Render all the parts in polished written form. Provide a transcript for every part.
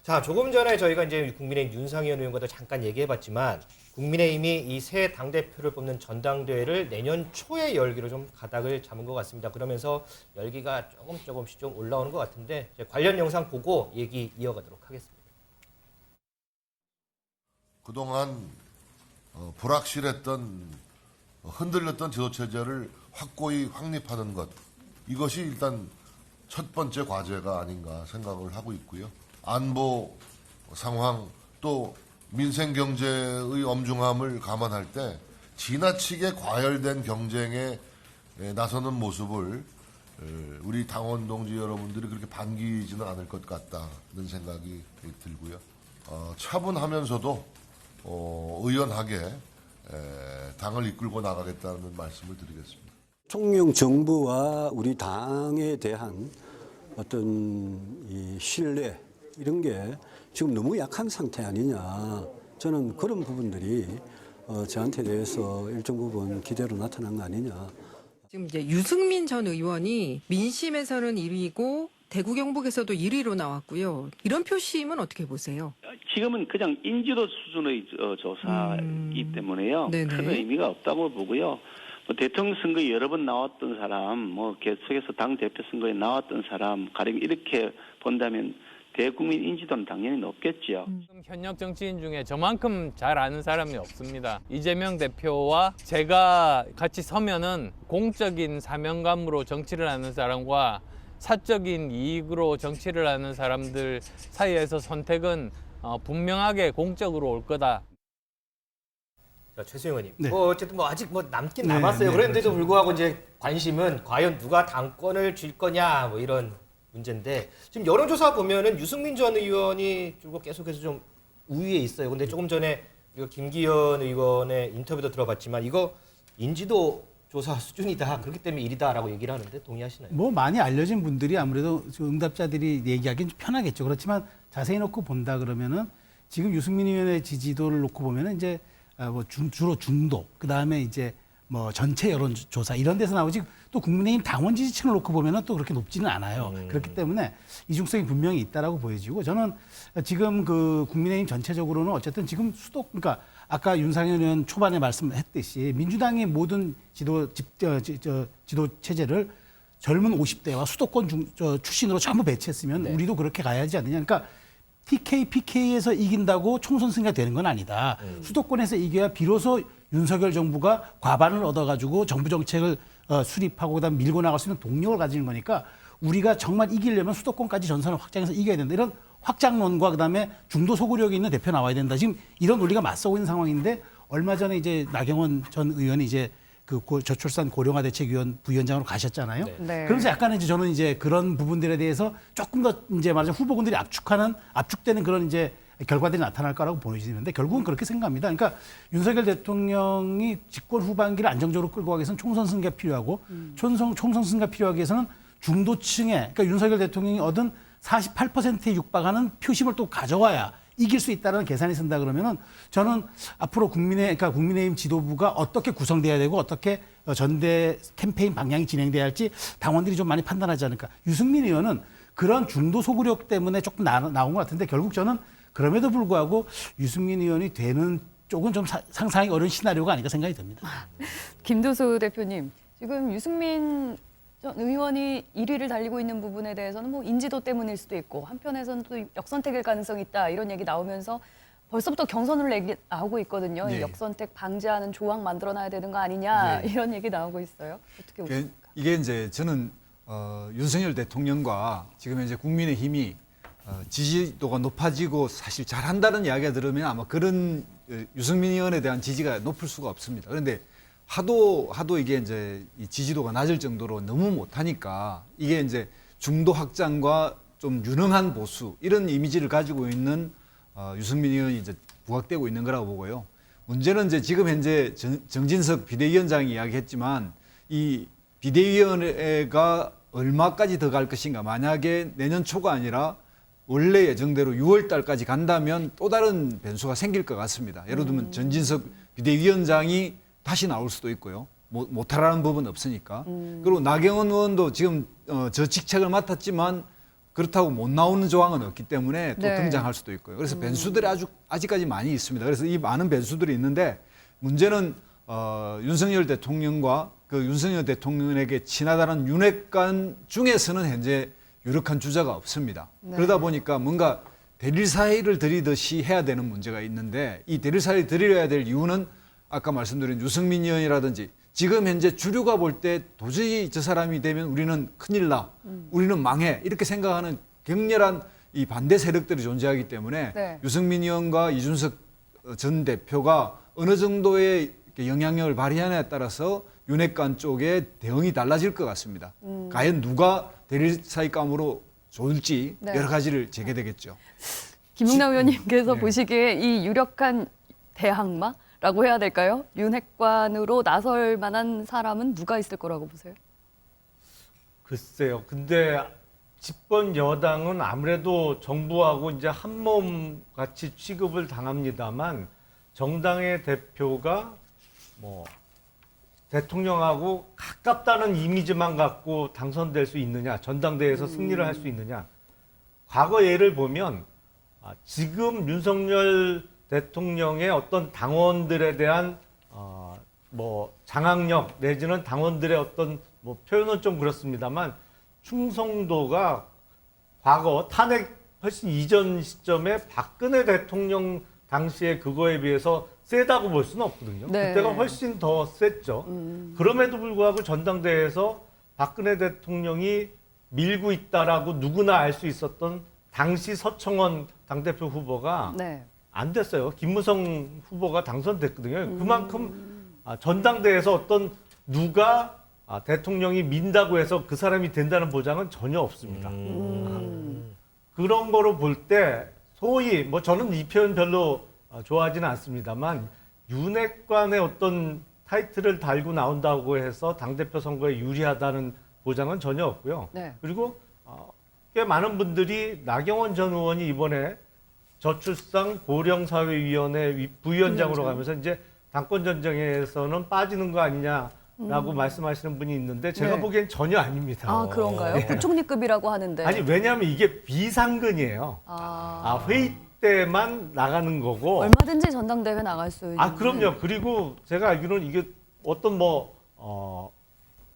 자, 조금 전에 저희가 이제 국민의힘 윤상현 의원과도 잠깐 얘기해봤지만 국민의힘이 이 새 당대표를 뽑는 전당대회를 내년 초에 열기로 좀 가닥을 잡은 것 같습니다. 그러면서 열기가 조금씩 좀 올라오는 것 같은데 관련 영상 보고 얘기 이어가도록 하겠습니다. 그동안 불확실했던 흔들렸던 지도체제를 확고히 확립하는 것, 이것이 일단 첫 번째 과제가 아닌가 생각을 하고 있고요. 안보 상황 또 민생 경제의 엄중함을 감안할 때 지나치게 과열된 경쟁에 나서는 모습을 우리 당원 동지 여러분들이 그렇게 반기지는 않을 것 같다는 생각이 들고요. 차분하면서도 의연하게 당을 이끌고 나가겠다는 말씀을 드리겠습니다. 총령 정부와 우리 당에 대한 어떤 이 신뢰 이런 게 지금 너무 약한 상태 아니냐. 저는 그런 부분들이 저한테 대해서 일정 부분 기대로 나타난 거 아니냐. 지금 이제 유승민 전 의원이 민심에서는 1위고 대구 경북에서도 1위로 나왔고요. 이런 표심은 어떻게 보세요? 지금은 그냥 인지도 수준의 조사이기 때문에요. 네네. 큰 의미가 없다고 보고요. 뭐 대통령 선거에 여러 번 나왔던 사람, 뭐 계속해서 당 대표 선거에 나왔던 사람, 가령 이렇게 본다면 대국민 인지도는 당연히 높겠죠. 현역 정치인 중에 저만큼 잘 아는 사람이 없습니다. 이재명 대표와 제가 같이 서면은 공적인 사명감으로 정치를 하는 사람과 사적인 이익으로 정치를 하는 사람들 사이에서 선택은 분명하게 공적으로 올 거다. 자, 최수영 의원님. 네. 어쨌든 아직 남긴 네, 남았어요. 네, 그런데도 그렇죠. 불구하고 이제 관심은 과연 누가 당권을 쥘 거냐 뭐 이런 문제인데 지금 여론조사 보면은 유승민 전 의원이 쭉 계속해서 좀 우위에 있어요. 근데 조금 전에 우리가 김기현 의원의 인터뷰도 들어봤지만 이거 인지도 조사 수준이다. 그렇기 때문에 1위다라고 얘기를 하는데 동의하시나요? 뭐 많이 알려진 분들이 아무래도 응답자들이 얘기하기는 좀 편하겠죠. 그렇지만 자세히 놓고 본다 그러면은 지금 유승민 의원의 지지도를 놓고 보면은 이제 뭐 주로 중도, 그 다음에 이제 뭐 전체 여론조사 이런 데서 나오지 또 국민의힘 당원 지지층을 놓고 보면은 또 그렇게 높지는 않아요. 그렇기 때문에 이중성이 분명히 있다라고 보여지고 저는 지금 그 국민의힘 전체적으로는 어쨌든 지금 그러니까 아까 윤상현 의원 초반에 말씀했듯이 민주당의 모든 지도 체제를 젊은 50대와 수도권 출신으로 전부 배치했으면 네. 우리도 그렇게 가야지 않느냐. 그러니까 TK, PK에서 이긴다고 총선 승리가 되는 건 아니다. 수도권에서 이겨야 비로소 윤석열 정부가 과반을 얻어가지고 정부 정책을 수립하고 그다음 밀고 나갈 수 있는 동력을 가지는 거니까 우리가 정말 이기려면 수도권까지 전선을 확장해서 이겨야 된다. 이런 확장론과 그다음에 중도 소구력이 있는 대표 나와야 된다. 지금 이런 논리가 맞서고 있는 상황인데 얼마 전에 이제 나경원 전 의원이 이제 그 저출산 고령화 대책위원 부위원장으로 가셨잖아요. 네. 그러면서 약간 이제 저는 이제 그런 부분들에 대해서 조금 더 이제 말하자면 후보군들이 압축되는 그런 이제 결과들이 나타날 거라고 보여지는데 결국은 그렇게 생각합니다. 그러니까 윤석열 대통령이 집권 후반기를 안정적으로 끌고 가기 위해서는 총선 승리가 필요하고 총선 승리가 필요하기 위해서는 중도층에 그러니까 윤석열 대통령이 얻은 48%에 육박하는 표심을 또 가져와야 이길 수 있다는 계산이 쓴다 그러면은 저는 앞으로 그러니까 국민의힘 지도부가 어떻게 구성돼야 되고 어떻게 전대 캠페인 방향이 진행돼야 할지 당원들이 좀 많이 판단하지 않을까. 유승민 의원은 그런 중도 소구력 때문에 조금 나온 것 같은데 결국 저는 그럼에도 불구하고 유승민 의원이 되는 쪽은 좀 상상하기 어려운 시나리오가 아닐까 생각이 듭니다. 김도수 대표님, 지금 유승민 전 의원이 1위를 달리고 있는 부분에 대해서는 뭐 인지도 때문일 수도 있고 한편에서는 또 역선택일 가능성이 있다 이런 얘기 나오면서 벌써부터 경선으로 나오고 있거든요. 네. 이 역선택 방지하는 조항 만들어놔야 되는 거 아니냐 네. 이런 얘기 나오고 있어요. 어떻게 보십니까? 이게 이제 저는 윤석열 대통령과 지금 이제 국민의힘이 지지도가 높아지고 사실 잘한다는 이야기가 들으면 아마 그런 유승민 의원에 대한 지지가 높을 수가 없습니다. 그런데 하도 이게 이제 이 지지도가 낮을 정도로 너무 못하니까 이게 이제 중도 확장과 좀 유능한 보수 이런 이미지를 가지고 있는 유승민 의원이 이제 부각되고 있는 거라고 보고요. 문제는 이제 지금 현재 정진석 비대위원장이 이야기했지만 이 비대위원회가 얼마까지 더 갈 것인가. 만약에 내년 초가 아니라 원래 예정대로 6월 달까지 간다면 또 다른 변수가 생길 것 같습니다. 예를 들면 전진석 비대위원장이 다시 나올 수도 있고요. 못하라는 법은 없으니까. 그리고 나경원 의원도 지금 저 직책을 맡았지만 그렇다고 못 나오는 조항은 없기 때문에 또 네. 등장할 수도 있고요. 그래서 변수들이 아직까지 많이 있습니다. 그래서 이 많은 변수들이 있는데 문제는 윤석열 대통령과 그 윤석열 대통령에게 친하다는 윤핵관 중에서는 현재 유력한 주자가 없습니다. 네. 그러다 보니까 뭔가 대릴 사이를 들이듯이 해야 되는 문제가 있는데 이 대릴 사이를 들여야 될 이유는 아까 말씀드린 유승민 의원이라든지 지금 현재 주류가 볼 때 도저히 저 사람이 되면 우리는 큰일 나, 우리는 망해 이렇게 생각하는 격렬한 이 반대 세력들이 존재하기 때문에 네. 유승민 의원과 이준석 전 대표가 어느 정도의 영향력을 발휘하느냐에 따라서 윤핵관 쪽의 대응이 달라질 것 같습니다. 과연 누가 대릴 사이감으로 좋을지 네. 여러 가지를 제기되겠죠. 김용남 의원님께서 네. 보시기에 이 유력한 대항마라고 해야 될까요? 윤핵관으로 나설 만한 사람은 누가 있을 거라고 보세요? 글쎄요. 근데 집권 여당은 아무래도 정부하고 이제 한 몸 같이 취급을 당합니다만 정당의 대표가 뭐 대통령하고 가깝다는 이미지만 갖고 당선될 수 있느냐, 전당대회에서 승리를 할 수 있느냐. 과거 예를 보면 지금 윤석열 대통령의 어떤 당원들에 대한 뭐 장악력 내지는 당원들의 어떤 뭐 표현은 좀 그렇습니다만 충성도가 과거 탄핵 훨씬 이전 시점에 박근혜 대통령 당시에 그거에 비해서 세다고 볼 수는 없거든요. 네. 그때가 훨씬 더 셌죠. 그럼에도 불구하고 전당대회에서 박근혜 대통령이 밀고 있다라고 누구나 알 수 있었던 당시 서청원 당대표 후보가 네. 안 됐어요. 김무성 후보가 당선됐거든요. 그만큼 전당대회에서 어떤 누가 대통령이 민다고 해서 그 사람이 된다는 보장은 전혀 없습니다. 그런 거로 볼 때 소위 뭐 저는 이 표현 별로 좋아하지는 않습니다만 윤핵관의 어떤 타이틀을 달고 나온다고 해서 당대표 선거에 유리하다는 보장은 전혀 없고요. 네. 그리고 꽤 많은 분들이 나경원 전 의원이 이번에 저출산 고령사회위원회 부위원장으로 가면서 이제 당권 전쟁에서는 빠지는 거 아니냐라고 말씀하시는 분이 있는데 제가 네. 보기엔 전혀 아닙니다. 아, 그런가요? 부총리급이라고 하는데. 아니 왜냐하면 이게 비상근이에요. 회의 때만 나가는 거고. 얼마든지 전당대회 나갈 수 있는. 그럼요. 그리고 제가 알기로는 이게 어떤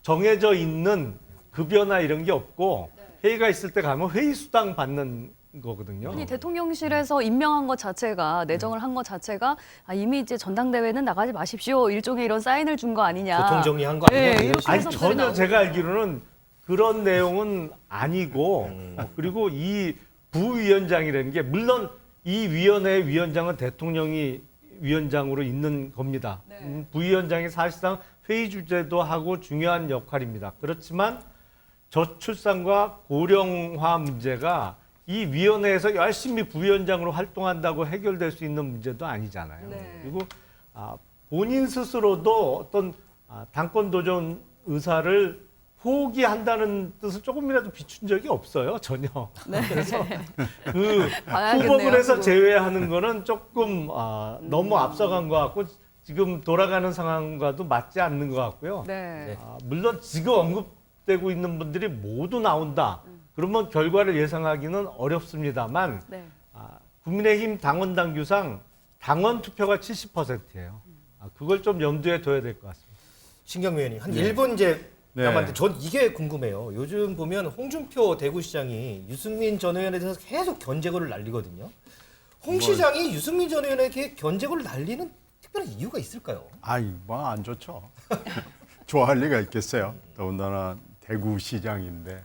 정해져 있는 급여나 이런 게 없고 회의가 있을 때 가면 회의 수당 받는 거거든요. 아니, 대통령실에서 임명한 것 자체가 내정을 한 것 자체가 이미 이제 전당대회는 나가지 마십시오. 일종의 이런 사인을 준 거 아니냐. 교통 정리한 거 아니냐? 네, 이런 이렇게 식으로. 아니 해석들이 전혀 나오고. 제가 알기로는 그런 내용은 아니고 그리고 이 부위원장이라는 게 물론 이 위원회 위원장은 대통령이 위원장으로 있는 겁니다. 부위원장이 사실상 회의 주재도 하고 중요한 역할입니다. 그렇지만 저출산과 고령화 문제가 이 위원회에서 열심히 부위원장으로 활동한다고 해결될 수 있는 문제도 아니잖아요. 네. 그리고 본인 스스로도 어떤 당권 도전 의사를 포기한다는 뜻을 조금이라도 비춘 적이 없어요, 전혀. 그래서 그 봐야겠네요, 후보군에서 그거. 제외하는 거는 조금 너무 앞서간 것 같고 지금 돌아가는 상황과도 맞지 않는 것 같고요. 네. 물론 지금 언급되고 있는 분들이 모두 나온다. 그러면 결과를 예상하기는 어렵습니다만 네. 국민의힘 당원 당규상 당원 투표가 70%예요. 그걸 좀 염두에 둬야 될 것 같습니다. 신경미 의원님 한 1분 이제 네. 남았는데 전 이게 궁금해요. 요즘 보면 홍준표 대구시장이 유승민 전 의원에 대해서 계속 견제구를 날리거든요. 홍 시장이 유승민 전 의원에게 견제구를 날리는 특별한 이유가 있을까요? 뭐 안 좋죠. 좋아할 리가 있겠어요. 더군다나 대구시장인데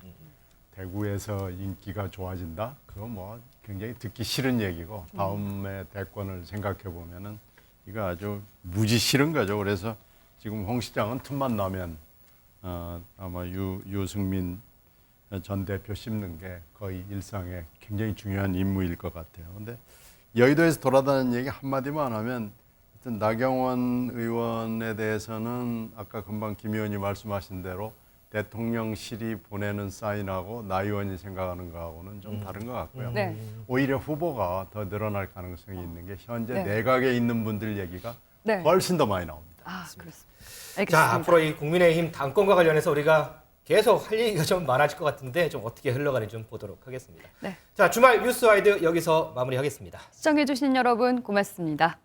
대구에서 인기가 좋아진다? 그거 뭐 굉장히 듣기 싫은 얘기고 다음에 대권을 생각해 보면은 이거 아주 무지 싫은 거죠. 그래서 지금 홍 시장은 틈만 나면 아마 유승민 전 대표 씹는 게 거의 일상의 굉장히 중요한 임무일 것 같아요. 근데 여의도에서 돌아다니는 얘기 한마디만 하면 하여튼 나경원 의원에 대해서는 아까 금방 김 의원이 말씀하신 대로 대통령실이 보내는 사인하고 나 의원이 생각하는 거하고는 좀 다른 것 같고요. 네. 오히려 후보가 더 늘어날 가능성이 있는 게 현재 네. 내각에 있는 분들 얘기가 네. 훨씬 더 많이 나옵니다. 그렇습니다. 자, 알겠습니다. 앞으로 이 국민의힘 당권과 관련해서 우리가 계속 할 얘기가 좀 많아질 것 같은데 좀 어떻게 흘러가는지 좀 보도록 하겠습니다. 네. 자, 주말 뉴스와이드 여기서 마무리하겠습니다. 시청해주신 여러분 고맙습니다.